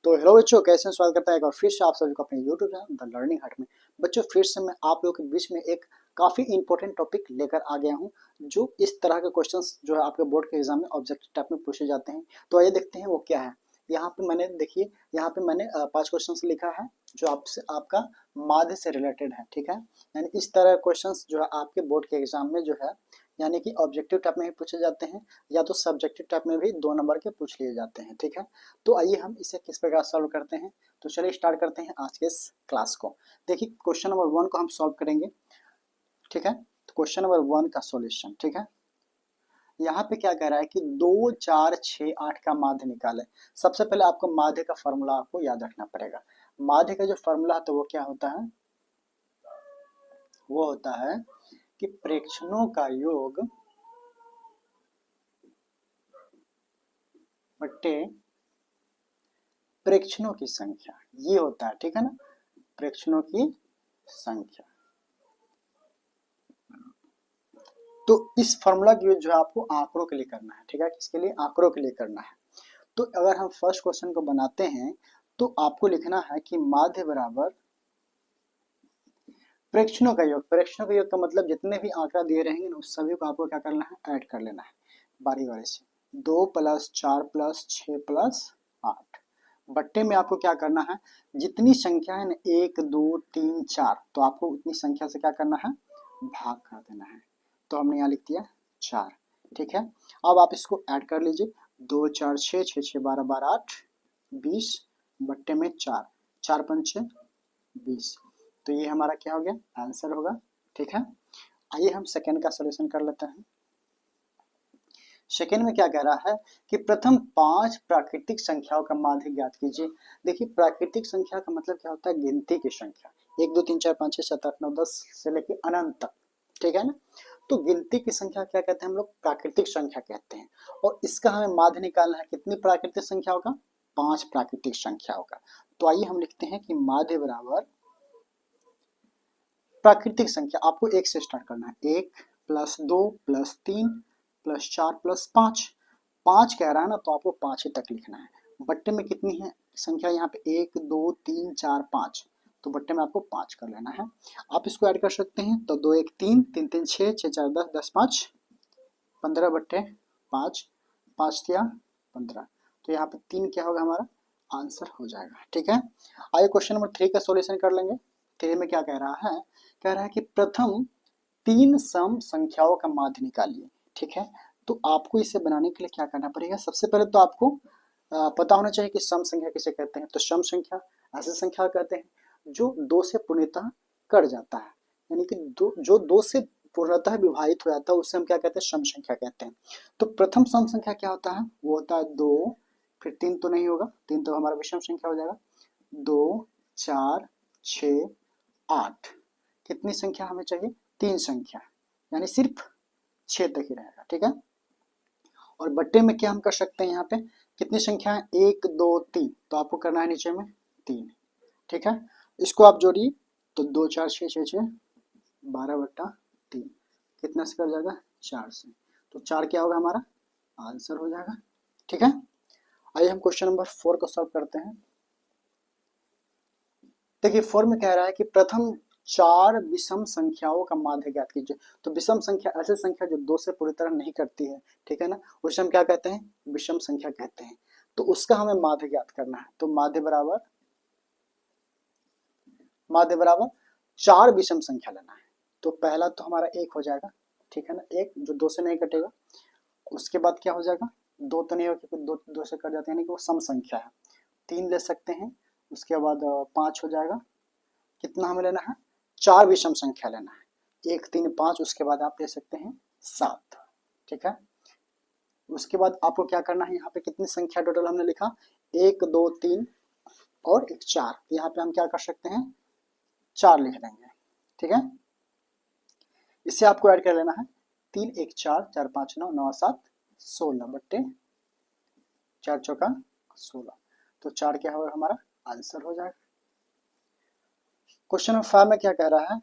तो हेलो बच्चों, कैसे हैं? स्वागत करता है एक बार फिर से आप सभी को अपने यूट्यूब चैनल द लर्निंग हट में। बच्चों, फिर से मैं आप लोगों के बीच में एक काफ़ी इंपॉर्टेंट टॉपिक लेकर आ गया हूं, जो इस तरह के क्वेश्चंस जो है आपके बोर्ड के एग्जाम में ऑब्जेक्टिव टाइप में पूछे जाते हैं। तो आइए देखते हैं वो क्या है। यहाँ पे मैंने देखिए, यहाँ पे मैंने 5 क्वेश्चन लिखा है जो आपसे आपका माध्य से रिलेटेड है। ठीक है, यानी इस तरह क्वेश्चन जो है आपके बोर्ड के एग्जाम में जो है यानी कि ऑब्जेक्टिव टाइप में भी पूछे जाते हैं, या तो सब्जेक्टिव टाइप में भी 2 नंबर के पूछ लिए जाते हैं। ठीक है, तो आइए हम इसे किस प्रकार सॉल्व करते हैं। तो चलिए स्टार्ट करते हैं आज के इस क्लास को। देखिए, क्वेश्चन नंबर 1 को हम सॉल्व करेंगे। ठीक है, तो क्वेश्चन नंबर 1 का सॉल्यूशन। ठीक है, यहाँ पे क्या कह रहा है कि 2, 4, 6, 8 का माध्य निकालें। सबसे पहले आपको माध्य का फॉर्मूला आपको याद रखना पड़ेगा। माध्य का जो फॉर्मूला है तो वो क्या होता है, वो होता है कि प्रेक्षणों का योग बट्टे प्रेक्षणों की संख्या, ये होता है। ठीक है ना, प्रेक्षणों की संख्या। तो इस फॉर्मूला की यूज जो है आपको आंकड़ों के लिए करना है। ठीक है, किसके लिए? आंकड़ों के लिए करना है। तो अगर हम फर्स्ट क्वेश्चन को बनाते हैं तो आपको लिखना है कि माध्य बराबर प्रेक्षणों का योग। प्रेक्षणों का योग का मतलब जितने भी आंकड़ा दिए रहेंगे ना उस सभी को आपको क्या करना है, ऐड कर लेना है बारी बारी से। 2 + 4 + 6 + 8 बट्टे में आपको क्या करना है, जितनी संख्या है ना 1, 2, 3, 4, तो आपको उतनी संख्या से क्या करना है, भाग कर देना है। तो हमने यहाँ लिख दिया 4। ठीक है, अब आप इसको ऐड कर लीजिए। 2, 4, 6, 6, 6, 12, 12, 8, 20 बट्टे में 4, 4 पंचे 20। तो ये हमारा क्या हो गया, आंसर होगा। ठीक है, आइए हम सेकेंड का सॉल्यूशन कर लेते हैं। सेकेंड में क्या कह रहा है कि प्रथम 5 प्राकृतिक संख्याओं का माध्य ज्ञात कीजिए। देखिए, प्राकृतिक संख्या का मतलब क्या होता है, गिनती की संख्या। 1, 2, 3, 4, 5, 6, 7, 8, 9, 10 से लेकर अनंत तक। ठीक है ना, तो गिनती की संख्या क्या कहते हैं हम लोग, प्राकृतिक संख्या कहते हैं। और इसका हमें माध्य निकालना है, कितनी प्राकृतिक संख्याओं का, 5 प्राकृतिक संख्याओं का। तो आइए हम लिखते हैं कि माध्य बराबर प्राकृतिक संख्या। आपको 1 से स्टार्ट करना है। 1 + 2 + 3 + 4 + 5। 5 कह रहा है ना, तो आपको 5 ही तक लिखना है। बट्टे में कितनी है संख्या, यहाँ पे 1, 2, 3, 4, 5, तो बट्टे में आपको 5 कर लेना है। आप इसको ऐड कर सकते हैं, तो 2, 1, 3, 3, 3, 6, 6, 4, 10, 10, 5, 15 बट्टे 5, 5 दिया 15। तो यहाँ पे 3 क्या होगा, हमारा आंसर हो जाएगा। ठीक है, आइए क्वेश्चन नंबर 3 का सॉल्यूशन कर लेंगे। 3 में क्या कह रहा है, कह रहा है कि प्रथम 3 सम संख्याओं का माध्य निकालिए। ठीक है, तो आपको इसे बनाने के लिए क्या करना पड़ेगा, सबसे पहले तो आपको पता होना चाहिए कि सम संख्या किसे कहते हैं। तो सम संख्या ऐसे संख्या कहते हैं जो 2 से पूर्णतः कट जाता है, यानी कि जो 2 से पूर्णतः विभाजित हो जाता है उसे हम क्या कहते हैं, सम संख्या कहते हैं। तो प्रथम सम संख्या क्या होता है, वो होता है 2, फिर 3 तो नहीं होगा, 3 तो हमारा विषम संख्या हो जाएगा। 2, 4, 6, 8, कितनी संख्या हमें चाहिए, 3 संख्या, यानी सिर्फ 6 तक ही रहेगा। ठीक है, और बट्टे में क्या हम कर सकते हैं, यहाँ पे कितनी संख्या है, 1, 2, 3, तो आपको करना है नीचे में 3। ठीक है, इसको आप जोड़िए, तो 2, 4, 6, 6, 6, 12/3, कितना से कर जाएगा, 4 से। तो 4 क्या होगा, हमारा आंसर हो जाएगा। ठीक है, आइए हम क्वेश्चन नंबर 4 को सॉल्व करते हैं। देखिए, 4 में कह रहा है कि प्रथम 4 विषम संख्याओं का माध्य ज्ञात कीजिए। तो विषम संख्या ऐसी संख्या जो 2 से पूरी तरह नहीं कटती है। ठीक है ना, उसे हम क्या कहते हैं, विषम संख्या कहते हैं। तो उसका हमें माध्य ज्ञात करना है। तो माध्य बराबर 4 विषम संख्या लेना है। तो पहला तो हमारा 1 हो जाएगा। ठीक है ना, 1 जो 2 से नहीं कटेगा। उसके बाद क्या हो जाएगा, 2 तो नहीं होगा क्योंकि 2 से कट जाते हैं, यानी कि वो सम संख्या है। 3 ले सकते हैं, उसके बाद 5 हो जाएगा। कितना हमें लेना है, 4 विषम संख्या लेना है। 1, 3, 5, उसके बाद आप ले सकते हैं 7। ठीक है, उसके बाद आपको क्या करना है, यहाँ पे कितनी संख्या टोटल हमने लिखा, 1, 2, 3 और एक 4। यहाँ पे हम क्या कर सकते हैं, 4 लिख देंगे। ठीक है, इससे आपको ऐड कर लेना है 3, 1, 4, 4, 5, 9, 9, 7, 16 बट्टे 4 चौका 16। तो 4 क्या होगा, हमारा आंसर हो जाएगा। क्वेश्चन नंबर 5 में क्या कह रहा है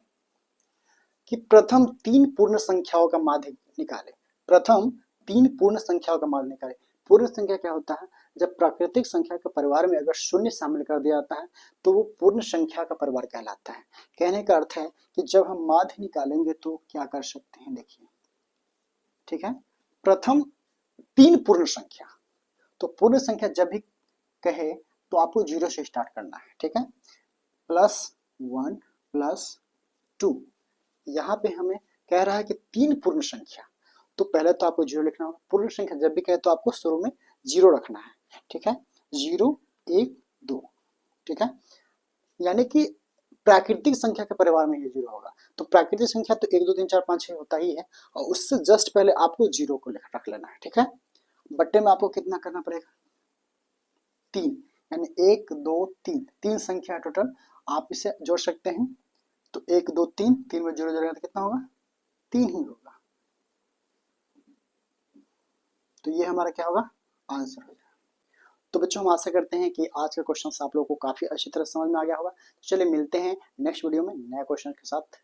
कि प्रथम 3 पूर्ण संख्याओं का माध्य निकाले। प्रथम 3 पूर्ण संख्याओं का माध्य निकाले। पूर्ण संख्या क्या होता है, जब प्राकृतिक संख्या के परिवार में अगर शून्य शामिल कर दिया जाता है तो वो पूर्ण संख्या का परिवार कहलाता है। कहने का अर्थ है कि जब हम माध्य निकालेंगे तो क्या कर सकते हैं, देखिए, ठीक है। प्रथम 3 पूर्ण संख्या, तो पूर्ण संख्या जब भी कहे तो आपको 0 से स्टार्ट करना है, ठीक है। +1 +2, यहाँ पे हमें कह रहा है कि 3 पूर्ण संख्या, तो पहले तो आपको 0 लिखना होगा। पूर्ण संख्या जब भी कहे तो आपको शुरू में 0 रखना है, ठीक है। 0 1 2, ठीक है। यानी कि प्राकृतिक संख्या के परिवार में ये 0 होगा। तो प्राकृतिक संख्या तो 1 2 3 4 5 6 होता ही है, और उससे जस्ट पहले आपको 0 को रख लेना है, ठीक है। बट्टे में आपको कितना करना पड़ेगा, 3, यानी 1 2 3, 3 संख्या टोटल। आप इसे जोड़ सकते हैं, तो 1 2 3, 3 में 0 जोड़ेगा तो कितना होगा, 3 ही होगा। तो ये हमारा क्या होगा, आंसर हो जाएगा। तो बच्चों हम आशा करते हैं कि आज का क्वेश्चन आप लोगों को काफी अच्छी तरह समझ में आ गया होगा। चलिए मिलते हैं नेक्स्ट वीडियो में नए क्वेश्चन के साथ।